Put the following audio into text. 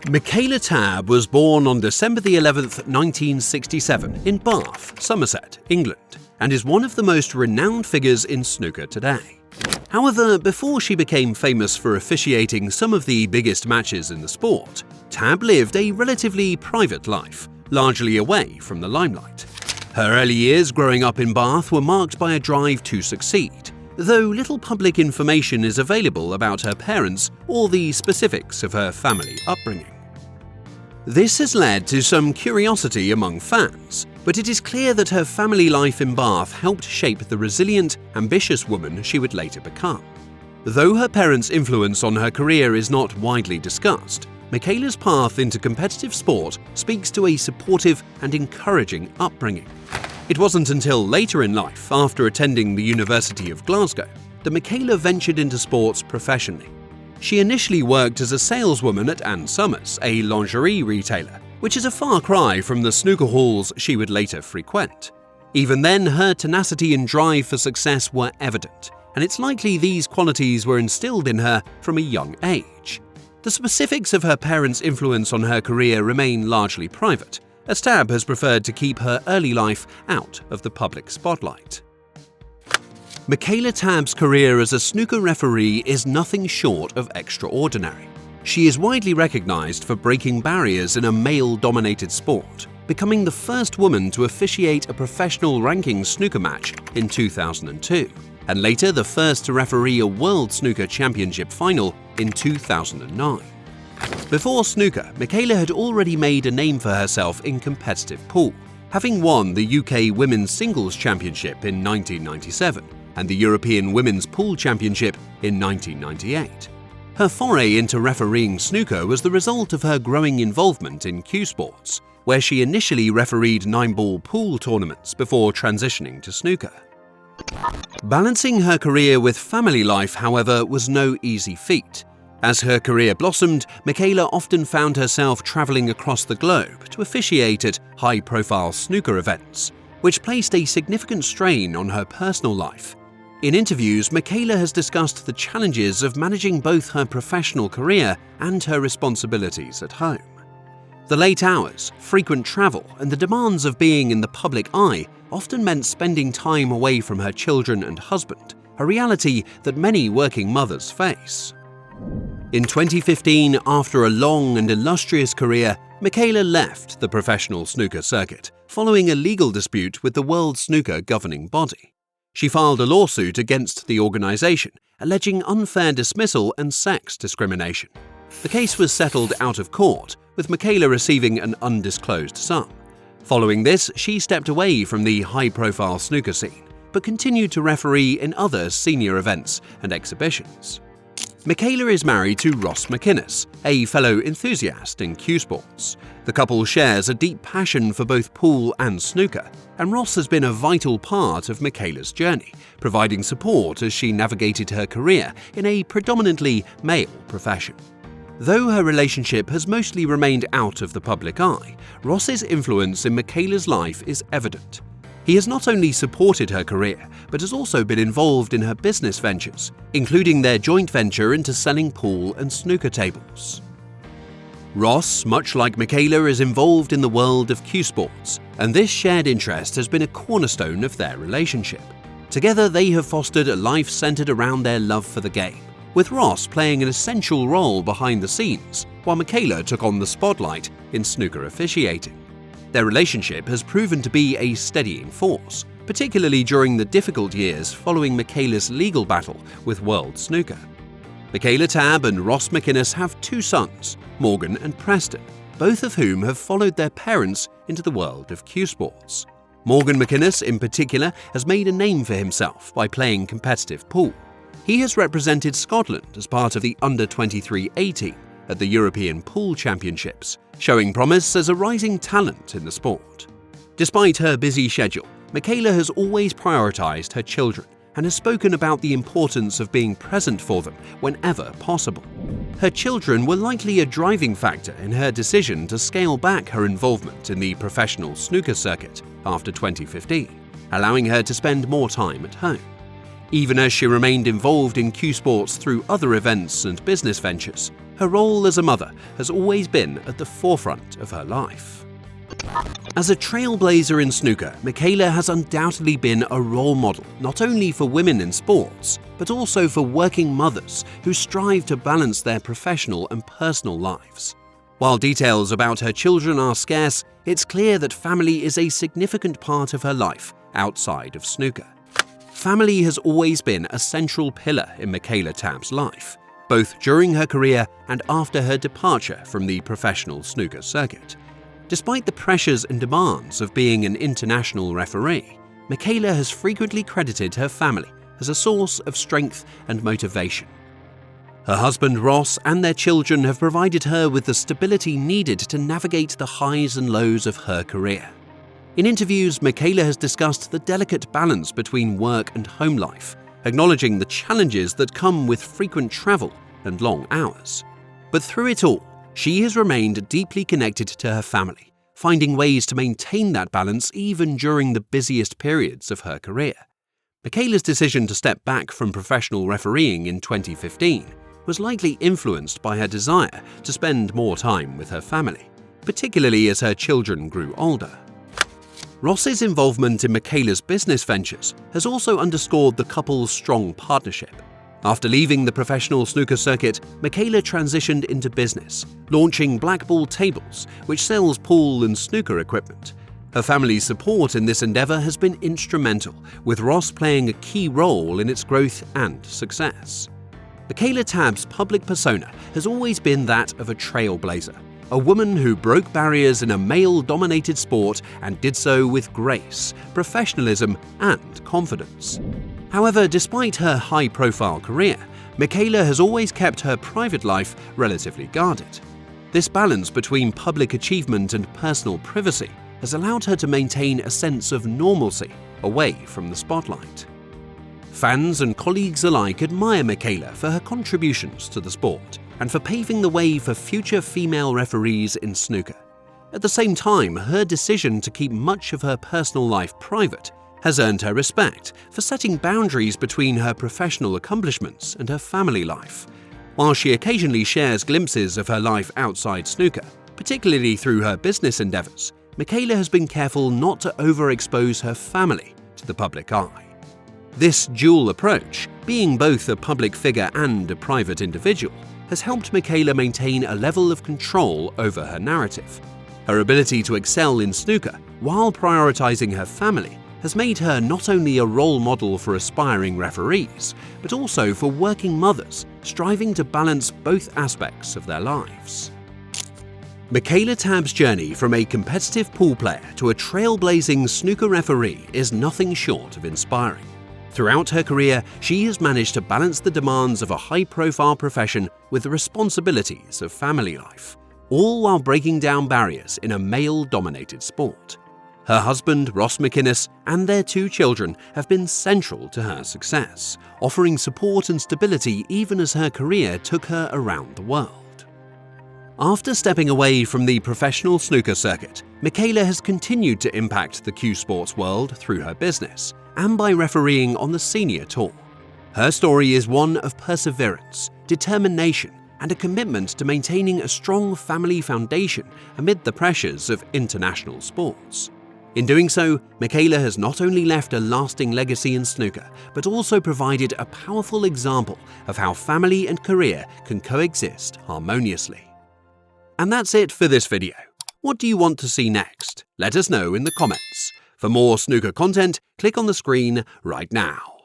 Michaela Tabb was born on December 11th, 1967 in Bath, Somerset, England, and is one of the most renowned figures in snooker today. However, before she became famous for officiating some of the biggest matches in the sport, Tabb lived a relatively private life, largely away from the limelight. Her early years growing up in Bath were marked by a drive to succeed, though little public information is available about her parents or the specifics of her family upbringing. This has led to some curiosity among fans, but it is clear that her family life in Bath helped shape the resilient, ambitious woman she would later become. Though her parents' influence on her career is not widely discussed, Michaela's path into competitive sport speaks to a supportive and encouraging upbringing. It wasn't until later in life, after attending the University of Glasgow, that Michaela ventured into sports professionally. She initially worked as a saleswoman at Ann Summers, a lingerie retailer, which is a far cry from the snooker halls she would later frequent. Even then, her tenacity and drive for success were evident, and it's likely these qualities were instilled in her from a young age. The specifics of her parents' influence on her career remain largely private, as Tabb has preferred to keep her early life out of the public spotlight. Michaela Tabb's career as a snooker referee is nothing short of extraordinary. She is widely recognized for breaking barriers in a male-dominated sport, becoming the first woman to officiate a professional ranking snooker match in 2002, and later the first to referee a World Snooker Championship final in 2009. Before snooker, Michaela had already made a name for herself in competitive pool, having won the UK Women's Singles Championship in 1997 and the European Women's Pool Championship in 1998. Her foray into refereeing snooker was the result of her growing involvement in Q Sports, where she initially refereed 9-ball pool tournaments before transitioning to snooker. Balancing her career with family life, however, was no easy feat. As her career blossomed, Michaela often found herself traveling across the globe to officiate at high-profile snooker events, which placed a significant strain on her personal life. In interviews, Michaela has discussed the challenges of managing both her professional career and her responsibilities at home. The late hours, frequent travel, and the demands of being in the public eye often meant spending time away from her children and husband, a reality that many working mothers face. In 2015, after a long and illustrious career, Michaela left the professional snooker circuit, following a legal dispute with the World Snooker governing body. She filed a lawsuit against the organization, alleging unfair dismissal and sex discrimination. The case was settled out of court, with Michaela receiving an undisclosed sum. Following this, she stepped away from the high-profile snooker scene, but continued to referee in other senior events and exhibitions. Michaela is married to Ross McInnes, a fellow enthusiast in Q Sports. The couple shares a deep passion for both pool and snooker, and Ross has been a vital part of Michaela's journey, providing support as she navigated her career in a predominantly male profession. Though her relationship has mostly remained out of the public eye, Ross's influence in Michaela's life is evident. He has not only supported her career, but has also been involved in her business ventures, including their joint venture into selling pool and snooker tables. Ross, much like Michaela, is involved in the world of Q Sports, and this shared interest has been a cornerstone of their relationship. Together, they have fostered a life centered around their love for the game, with Ross playing an essential role behind the scenes, while Michaela took on the spotlight in snooker officiating. Their relationship has proven to be a steadying force, particularly during the difficult years following Michaela's legal battle with World Snooker. Michaela Tabb and Ross McInnes have 2 sons, Morgan and Preston, both of whom have followed their parents into the world of Q Sports. Morgan McInnes, in particular, has made a name for himself by playing competitive pool. He has represented Scotland as part of the Under-23 A team at the European Pool Championships, showing promise as a rising talent in the sport. Despite her busy schedule, Michaela has always prioritized her children and has spoken about the importance of being present for them whenever possible. Her children were likely a driving factor in her decision to scale back her involvement in the professional snooker circuit after 2015, allowing her to spend more time at home. Even as she remained involved in Q Sports through other events and business ventures, her role as a mother has always been at the forefront of her life. As a trailblazer in snooker, Michaela has undoubtedly been a role model not only for women in sports, but also for working mothers who strive to balance their professional and personal lives. While details about her children are scarce, it's clear that family is a significant part of her life outside of snooker. Family has always been a central pillar in Michaela Tabb's life, both during her career and after her departure from the professional snooker circuit. Despite the pressures and demands of being an international referee, Michaela has frequently credited her family as a source of strength and motivation. Her husband Ross and their children have provided her with the stability needed to navigate the highs and lows of her career. In interviews, Michaela has discussed the delicate balance between work and home life, acknowledging the challenges that come with frequent travel and long hours. But through it all, she has remained deeply connected to her family, finding ways to maintain that balance even during the busiest periods of her career. Michaela's decision to step back from professional refereeing in 2015 was likely influenced by her desire to spend more time with her family, particularly as her children grew older. Ross's involvement in Michaela's business ventures has also underscored the couple's strong partnership. After leaving the professional snooker circuit, Michaela transitioned into business, launching Blackball Tables, which sells pool and snooker equipment. Her family's support in this endeavor has been instrumental, with Ross playing a key role in its growth and success. Michaela Tabb's public persona has always been that of a trailblazer, a woman who broke barriers in a male-dominated sport and did so with grace, professionalism, and confidence. However, despite her high-profile career, Michaela has always kept her private life relatively guarded. This balance between public achievement and personal privacy has allowed her to maintain a sense of normalcy away from the spotlight. Fans and colleagues alike admire Michaela for her contributions to the sport and for paving the way for future female referees in snooker. At the same time, her decision to keep much of her personal life private has earned her respect for setting boundaries between her professional accomplishments and her family life. While she occasionally shares glimpses of her life outside snooker, particularly through her business endeavors, Michaela has been careful not to overexpose her family to the public eye. This dual approach, being both a public figure and a private individual, has helped Michaela maintain a level of control over her narrative. Her ability to excel in snooker while prioritizing her family has made her not only a role model for aspiring referees, but also for working mothers striving to balance both aspects of their lives. Michaela Tabb's journey from a competitive pool player to a trailblazing snooker referee is nothing short of inspiring. Throughout her career, she has managed to balance the demands of a high-profile profession with the responsibilities of family life, all while breaking down barriers in a male-dominated sport. Her husband, Ross McInnes, and their 2 children have been central to her success, offering support and stability even as her career took her around the world. After stepping away from the professional snooker circuit, Michaela has continued to impact the cue sports world through her business and by refereeing on the senior tour. Her story is one of perseverance, determination, and a commitment to maintaining a strong family foundation amid the pressures of international sports. In doing so, Michaela has not only left a lasting legacy in snooker, but also provided a powerful example of how family and career can coexist harmoniously. And that's it for this video. What do you want to see next? Let us know in the comments. For more snooker content, click on the screen right now.